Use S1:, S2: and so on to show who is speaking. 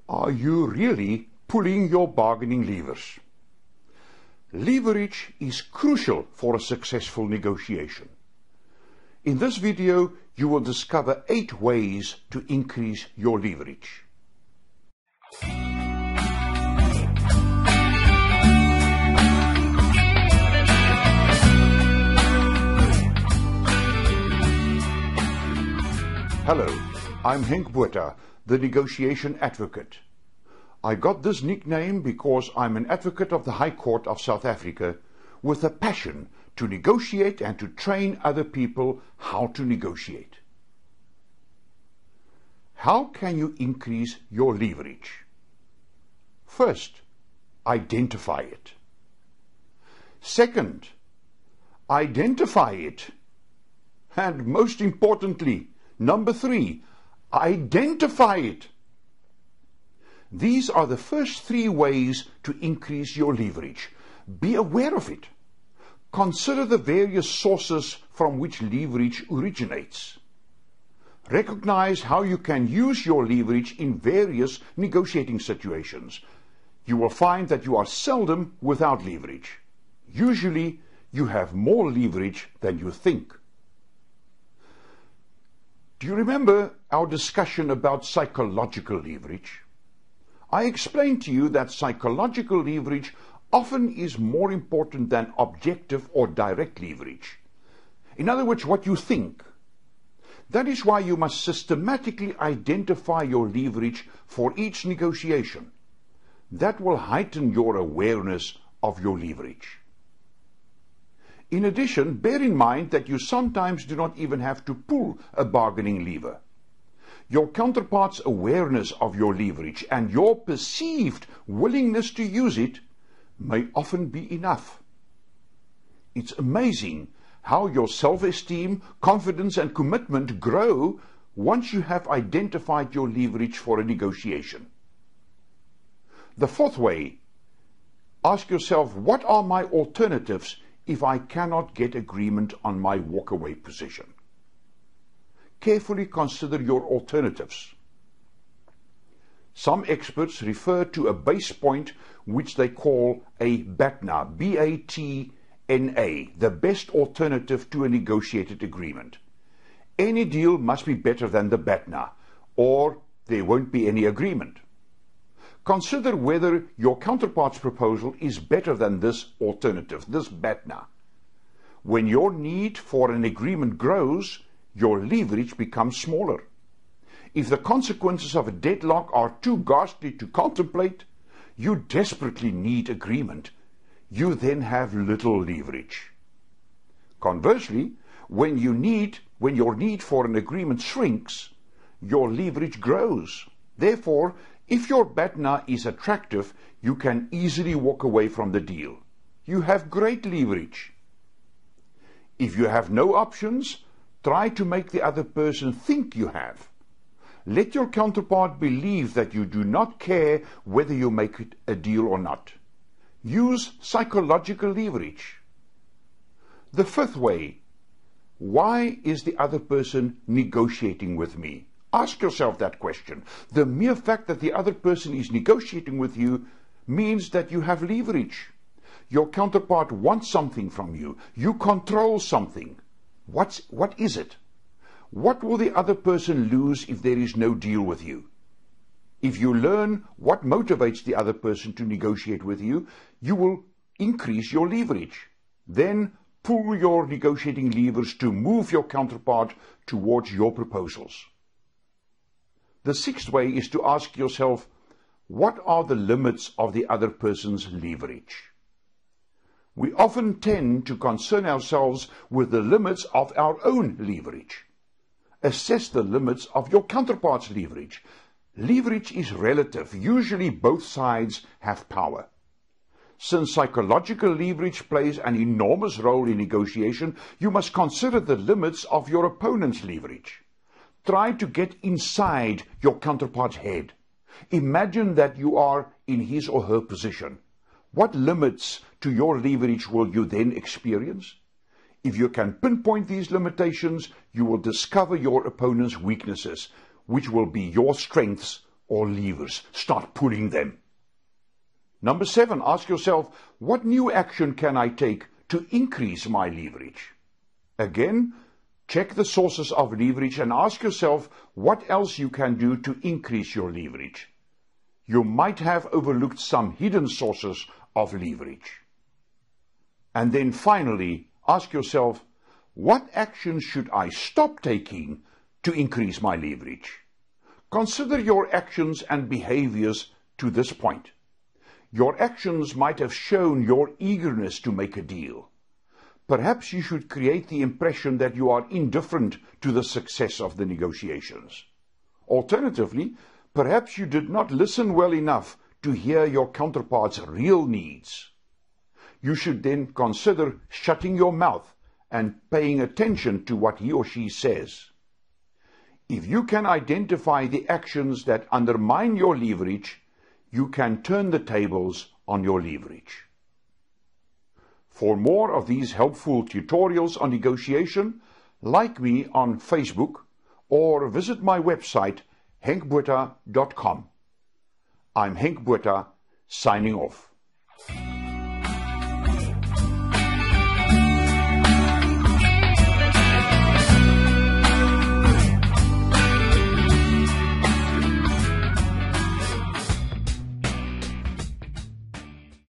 S1: Are you really pulling your bargaining levers? Leverage is crucial for a successful negotiation. In this video, you will discover 8 ways to increase your leverage. Hello, I'm Henk Botha, the negotiation advocate. I got this nickname because I'm an advocate of the High Court of South Africa with a passion to negotiate and to train other people how to negotiate. How can you increase your leverage? First, identify it. Second, identify it. And most importantly, number 3, identify it. These are the first 3 ways to increase your leverage. Be aware of it. Consider the various sources from which leverage originates. Recognize how you can use your leverage in various negotiating situations. You will find that you are seldom without leverage. Usually, you have more leverage than you think. Do you remember our discussion about psychological leverage? I explained to you that psychological leverage often is more important than objective or direct leverage. In other words, what you think. That is why you must systematically identify your leverage for each negotiation. That will heighten your awareness of your leverage. In addition, bear in mind that you sometimes do not even have to pull a bargaining lever. Your counterpart's awareness of your leverage and your perceived willingness to use it may often be enough. It's amazing how your self-esteem, confidence and commitment grow once you have identified your leverage for a negotiation. The 4th way, ask yourself, what are my alternatives if I cannot get agreement on my walkaway position? Carefully consider your alternatives. Some experts refer to a base point which they call a BATNA, B-A-T-N-A, the best alternative to a negotiated agreement. Any deal must be better than the BATNA, or there won't be any agreement. Consider whether your counterpart's proposal is better than this alternative, this BATNA. When your need for an agreement grows, your leverage becomes smaller. If the consequences of a deadlock are too ghastly to contemplate, you desperately need agreement. You then have little leverage. Conversely, when your need for an agreement shrinks, your leverage grows. Therefore, if your BATNA is attractive, you can easily walk away from the deal. You have great leverage. If you have no options, try to make the other person think you have. Let your counterpart believe that you do not care whether you make it a deal or not. Use psychological leverage. The 5th way, why is the other person negotiating with me? Ask yourself that question. The mere fact that the other person is negotiating with you means that you have leverage. Your counterpart wants something from you. You control something. What is it? What will the other person lose if there is no deal with you? If you learn what motivates the other person to negotiate with you, you will increase your leverage. Then pull your negotiating levers to move your counterpart towards your proposals. The 6th way is to ask yourself, what are the limits of the other person's leverage? We often tend to concern ourselves with the limits of our own leverage. Assess the limits of your counterpart's leverage. Leverage is relative. Usually both sides have power. Since psychological leverage plays an enormous role in negotiation, you must consider the limits of your opponent's leverage. Try to get inside your counterpart's head. Imagine that you are in his or her position. What limits to your leverage will you then experience? If you can pinpoint these limitations, you will discover your opponent's weaknesses, which will be your strengths or levers. Start pulling them. Number 7, ask yourself, what new action can I take to increase my leverage? Again, check the sources of leverage and ask yourself what else you can do to increase your leverage. You might have overlooked some hidden sources of leverage. And then finally, ask yourself, what actions should I stop taking to increase my leverage? Consider your actions and behaviors to this point. Your actions might have shown your eagerness to make a deal. Perhaps you should create the impression that you are indifferent to the success of the negotiations. Alternatively, perhaps you did not listen well enough to hear your counterpart's real needs. You should then consider shutting your mouth and paying attention to what he or she says. If you can identify the actions that undermine your leverage, you can turn the tables on your leverage. For more of these helpful tutorials on negotiation, like me on Facebook or visit my website henkbotha.com. I'm Henk Botha, signing off.